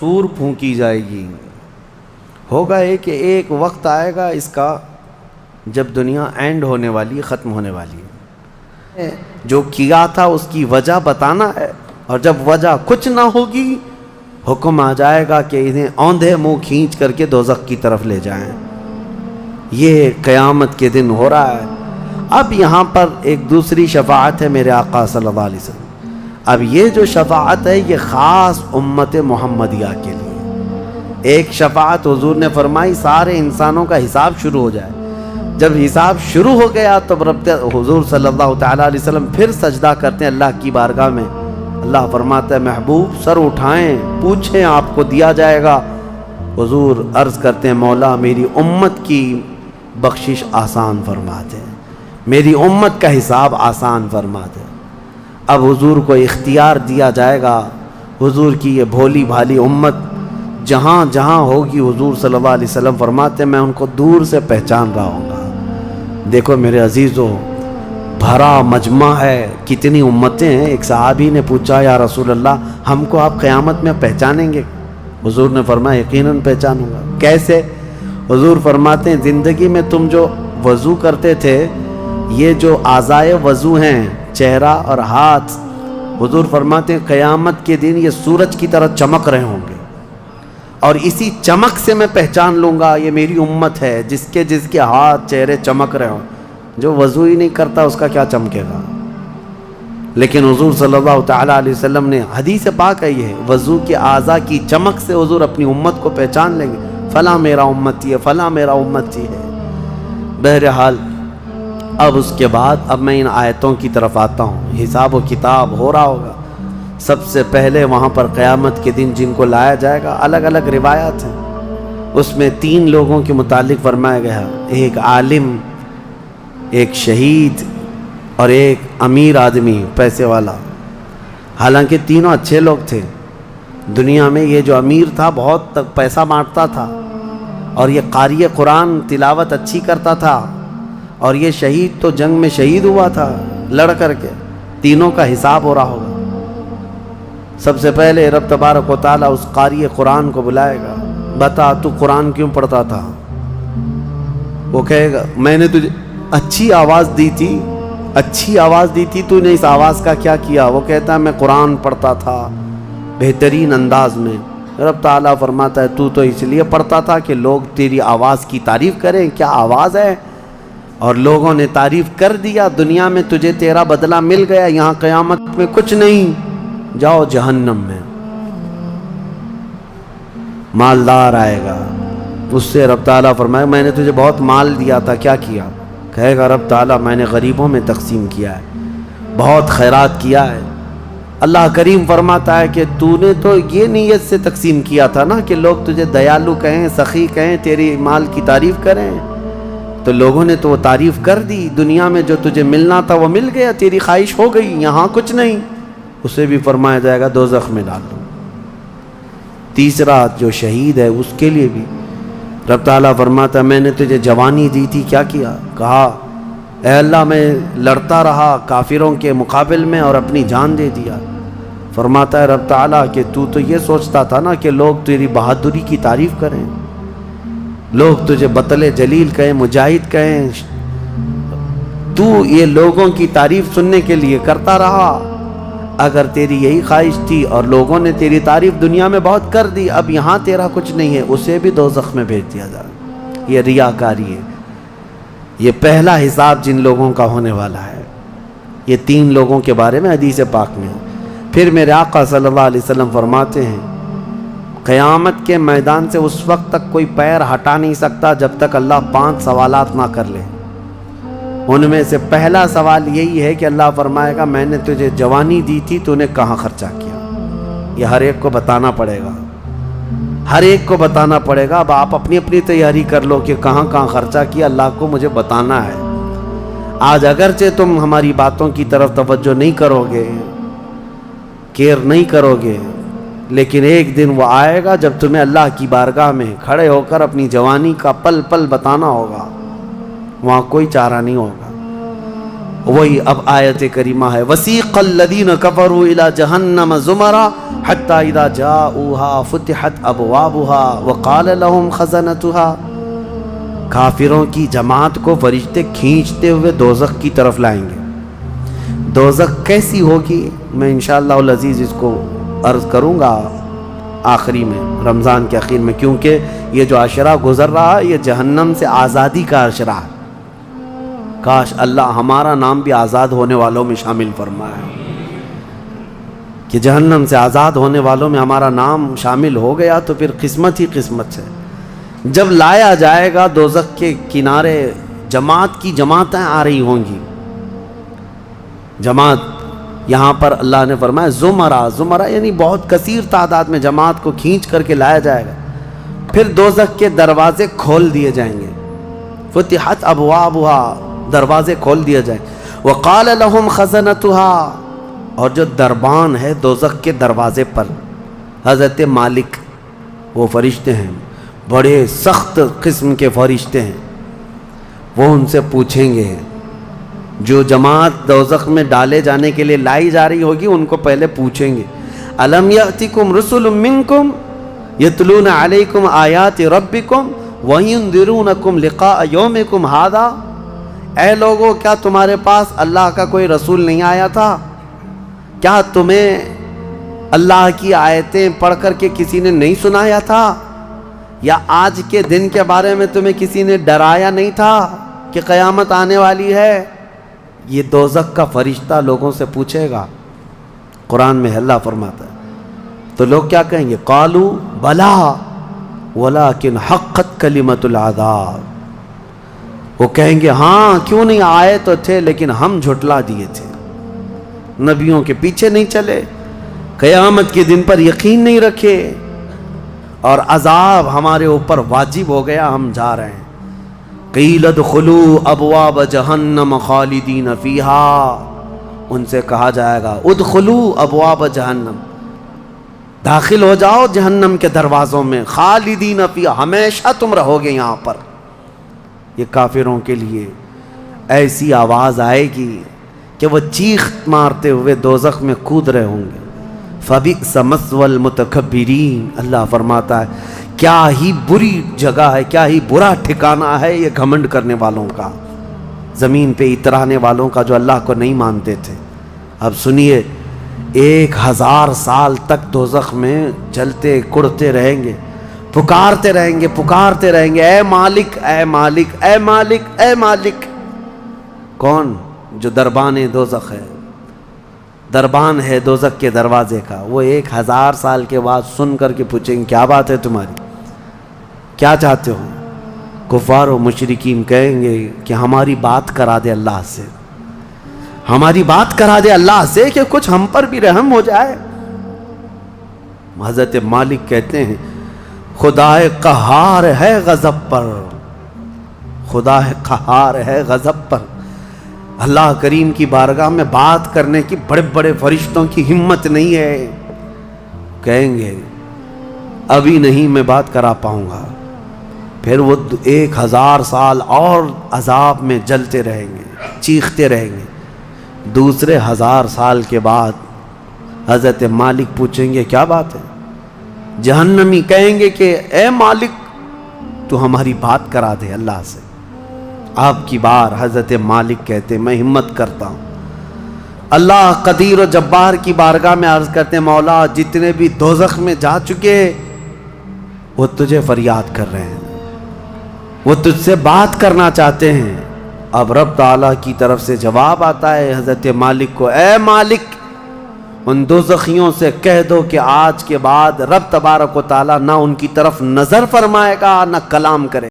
سور پھونکی جائے گی. ہوگا یہ کہ ایک وقت آئے گا اس کا جب دنیا اینڈ ہونے والی، ختم ہونے والی ہے. جو کیا تھا اس کی وجہ بتانا ہے، اور جب وجہ کچھ نہ ہوگی حکم آ جائے گا کہ انہیں اوندھے منہ کھینچ کر کے دوزخ کی طرف لے جائیں. یہ قیامت کے دن ہو رہا ہے. اب یہاں پر ایک دوسری شفاعت ہے میرے آقا صلی اللہ علیہ وسلم. اب یہ جو شفاعت ہے یہ خاص امت محمدیہ کے لیے. ایک شفاعت حضور نے فرمائی سارے انسانوں کا حساب شروع ہو جائے. جب حساب شروع ہو گیا تو رب حضور صلی اللہ تعالیٰ علیہ وسلم پھر سجدہ کرتے ہیں اللہ کی بارگاہ میں. اللہ فرماتا ہے محبوب سر اٹھائیں، پوچھیں آپ کو دیا جائے گا. حضور عرض کرتے ہیں مولا میری امت کی بخشش آسان فرما دے، میری امت کا حساب آسان فرما دے. اب حضور کو اختیار دیا جائے گا. حضور کی یہ بھولی بھالی امت جہاں جہاں ہوگی حضور صلی اللہ علیہ وسلم فرماتے ہیں میں ان کو دور سے پہچان رہا ہوں گا. دیکھو میرے عزیزو، بھرا مجمع ہے، کتنی امتیں ہیں. ایک صحابی نے پوچھا یا رسول اللہ ہم کو آپ قیامت میں پہچانیں گے؟ حضور نے فرمایا یقیناً پہچانوں گا. کیسے؟ حضور فرماتے ہیں زندگی میں تم جو وضو کرتے تھے، یہ جو اعضائے وضو ہیں چہرہ اور ہاتھ، حضور فرماتے ہیں قیامت کے دن یہ سورج کی طرح چمک رہے ہوں گے، اور اسی چمک سے میں پہچان لوں گا یہ میری امت ہے. جس کے ہاتھ چہرے چمک رہے ہوں. جو وضو ہی نہیں کرتا اس کا کیا چمکے گا؟ لیکن حضور صلی اللہ تعالیٰ علیہ وسلم نے حدیث پاک ہے یہ وضو کے اعضاء کی چمک سے حضور اپنی امت کو پہچان لیں گے. فلاں میرا امتی ہے، فلاں میرا امتی ہے. بہرحال اب اس کے بعد اب میں ان آیتوں کی طرف آتا ہوں. حساب و کتاب ہو رہا ہوگا. سب سے پہلے وہاں پر قیامت کے دن جن کو لایا جائے گا، الگ الگ روایات ہیں، اس میں 3 لوگوں کے متعلق فرمایا گیا. ایک عالم، ایک شہید، اور ایک امیر آدمی پیسے والا. حالانکہ تینوں اچھے لوگ تھے. دنیا میں یہ جو امیر تھا بہت پیسہ بانٹتا تھا، اور یہ قاری قرآن تلاوت اچھی کرتا تھا، اور یہ شہید تو جنگ میں شہید ہوا تھا لڑ کر کے. تینوں کا حساب ہو رہا ہوگا. سب سے پہلے رب تبارک و تعالیٰ اس قاری قرآن کو بلائے گا. بتا تو قرآن کیوں پڑھتا تھا؟ وہ کہے گا میں نے تجھے اچھی آواز دی تھی، اچھی آواز دی تھی، تو نے اس آواز کا کیا کیا؟ وہ کہتا ہے میں قرآن پڑھتا تھا بہترین انداز میں. رب تعالیٰ فرماتا ہے تو اس لیے پڑھتا تھا کہ لوگ تیری آواز کی تعریف کریں. کیا آواز ہے؟ اور لوگوں نے تعریف کر دیا. دنیا میں تجھے تیرا بدلہ مل گیا، یہاں قیامت میں کچھ نہیں. جاؤ جہنم میں. مالدار آئے گا، اس سے رب تعالیٰ فرمائے میں نے تجھے بہت مال دیا تھا، کیا کیا؟ کہے گا رب تعالیٰ میں نے غریبوں میں تقسیم کیا ہے، بہت خیرات کیا ہے. اللہ کریم فرماتا ہے کہ تو نے تو یہ نیت سے تقسیم کیا تھا نا کہ لوگ تجھے دیالو کہیں، سخی کہیں، تیری مال کی تعریف کریں. تو لوگوں نے تو وہ تعریف کر دی. دنیا میں جو تجھے ملنا تھا وہ مل گیا، تیری خواہش ہو گئی، یہاں کچھ نہیں. اسے بھی فرمایا جائے گا دوزخ میں ڈال دو. تیسرا جو شہید ہے اس کے لیے بھی رب تعالیٰ فرماتا ہے میں نے تجھے جوانی دی تھی، کیا کیا؟ کہا اے اللہ میں لڑتا رہا کافروں کے مقابل میں اور اپنی جان دے دیا. فرماتا ہے رب تعالیٰ کہ تو یہ سوچتا تھا نا کہ لوگ تیری بہادری کی تعریف کریں، لوگ تجھے بطل جلیل کہیں، مجاہد کہیں. تو یہ لوگوں کی تعریف سننے کے لیے کرتا رہا. اگر تیری یہی خواہش تھی اور لوگوں نے تیری تعریف دنیا میں بہت کر دی، اب یہاں تیرا کچھ نہیں ہے، اسے بھی دوزخ میں بھیج دیا جائے. یہ ریاکاری ہے. یہ پہلا حساب جن لوگوں کا ہونے والا ہے. یہ 3 لوگوں کے بارے میں حدیث پاک میں ہے. پھر میرے آقا صلی اللہ علیہ وسلم فرماتے ہیں قیامت کے میدان سے اس وقت تک کوئی پیر ہٹا نہیں سکتا جب تک اللہ 5 سوالات نہ کر لے. ان میں سے پہلا سوال یہی ہے کہ اللہ فرمائے گا میں نے تجھے جوانی دی تھی، تو نے کہاں خرچہ کیا؟ یہ ہر ایک کو بتانا پڑے گا، ہر ایک کو بتانا پڑے گا. اب آپ اپنی اپنی تیاری کر لو کہ کہاں کہاں خرچہ کیا، اللہ کو مجھے بتانا ہے. آج اگرچہ تم ہماری باتوں کی طرف توجہ نہیں کرو گے، کیئر نہیں کرو گے، لیکن ایک دن وہ آئے گا جب تمہیں اللہ کی بارگاہ میں کھڑے ہو کر اپنی جوانی کا پل پل بتانا ہوگا. وہاں کوئی چارہ نہیں ہوگا. وہی اب آیت کریمہ ہے وسیق الذین کفروا الی جہنم زمرا حتی اذا جاؤوها فتحت ابوابها وقال لهم خزنتها، کافروں کی جماعت کو فرشتے کھینچتے ہوئے دوزخ کی طرف لائیں گے۔ دوزخ کیسی ہوگی میں انشاءاللہ العزیز اس کو عرض کروں گا آخری میں، رمضان کے اخیر میں، کیونکہ یہ جو عشرہ گزر رہا ہے یہ جہنم سے آزادی کا عشرہ ہے۔ کاش اللہ ہمارا نام بھی آزاد ہونے والوں میں شامل فرمائے کہ جہنم سے آزاد ہونے والوں میں ہمارا نام شامل ہو گیا تو پھر قسمت ہی قسمت سے۔ جب لایا جائے گا دوزخ کے کنارے جماعت کی جماعتیں آ رہی ہوں گی، جماعت یہاں پر اللہ نے فرمایا زمرہ یعنی بہت کثیر تعداد میں جماعت کو کھینچ کر کے لایا جائے گا، پھر دوزخ کے دروازے کھول دیے جائیں گے، فتحت ابوابها، دروازے کھول دیے جائیں، وقال لهم خزنتها، اور جو دربان ہے دوزخ کے دروازے پر حضرت مالک، وہ فرشتے ہیں بڑے سخت قسم کے فرشتے ہیں، وہ ان سے پوچھیں گے، جو جماعت دوزخ میں ڈالے جانے کے لیے لائی جا رہی ہوگی ان کو پہلے پوچھیں گے الم یأتکم رسل منکم یتلون علیکم آیات ربکم وینذرونکم لقاء یومکم ھذا، اے لوگو کیا تمہارے پاس اللہ کا کوئی رسول نہیں آیا تھا؟ کیا تمہیں اللہ کی آیتیں پڑھ کر کے کسی نے نہیں سنایا تھا؟ یا آج کے دن کے بارے میں تمہیں کسی نے ڈرایا نہیں تھا کہ قیامت آنے والی ہے؟ یہ دوزخ کا فرشتہ لوگوں سے پوچھے گا، قرآن میں اللہ فرماتا ہے، تو لوگ کیا کہیں گے؟ قالوا بلا ولکن حقت کلمۃ العذاب، وہ کہیں گے ہاں کیوں نہیں آئے تو تھے لیکن ہم جھٹلا دیے تھے، نبیوں کے پیچھے نہیں چلے، قیامت کے دن پر یقین نہیں رکھے، اور عذاب ہمارے اوپر واجب ہو گیا، ہم جا رہے ہیں۔ قیل ادخلوا ابواب جہنم خالدین فیہا، ان سے کہا جائے گا ادخلوا ابواب جہنم، داخل ہو جاؤ جہنم کے دروازوں میں، خالدین فیہا، ہمیشہ تم رہو گے یہاں پر۔ یہ کافروں کے لیے ایسی آواز آئے گی کہ وہ چیخ مارتے ہوئے دوزخ میں کود رہے ہوں گے۔ فبئس مثوى المتکبرین، اللہ فرماتا ہے کیا ہی بری جگہ ہے، کیا ہی برا ٹھکانہ ہے یہ گھمنڈ کرنے والوں کا، زمین پہ اترانے والوں کا جو اللہ کو نہیں مانتے تھے۔ اب سنیے 1000 سال تک دوزخ میں جلتے کڑتے رہیں گے، پکارتے رہیں گے اے مالک اے مالک اے مالک اے مالک۔ کون؟ جو دربان دوزخ ہے، دربان ہے دوزخ کے دروازے کا، وہ 1000 سال کے بعد سن کر کے پوچھیں گے کیا بات ہے تمہاری، کیا چاہتے ہو؟ کفار و مشرکین کہیں گے کہ ہماری بات کرا دے اللہ سے، ہماری بات کرا دے اللہ سے کہ کچھ ہم پر بھی رحم ہو جائے۔ حضرت مالک کہتے ہیں خدا قہار ہے غضب پر، خدا قہار ہے غضب پر، اللہ کریم کی بارگاہ میں بات کرنے کی بڑے بڑے فرشتوں کی ہمت نہیں ہے، کہیں گے ابھی نہیں میں بات کرا پاؤں گا، پھر وہ 1000 سال اور عذاب میں جلتے رہیں گے، چیختے رہیں گے۔ دوسرے 1000 سال کے بعد حضرت مالک پوچھیں گے کیا بات ہے؟ جہنمی کہیں گے کہ اے مالک تو ہماری بات کرا دے اللہ سے۔ آپ کی بار حضرت مالک کہتے میں ہمت کرتا ہوں، اللہ قدیر و جبار کی بارگاہ میں عرض کرتے مولا جتنے بھی دوزخ میں جا چکے وہ تجھے فریاد کر رہے ہیں، وہ تجھ سے بات کرنا چاہتے ہیں۔ اب رب تعالیٰ کی طرف سے جواب آتا ہے حضرت مالک کو، اے مالک ان دوزخیوں سے کہہ دو کہ آج کے بعد رب تبارک و تعالیٰ نہ ان کی طرف نظر فرمائے گا نہ کلام کرے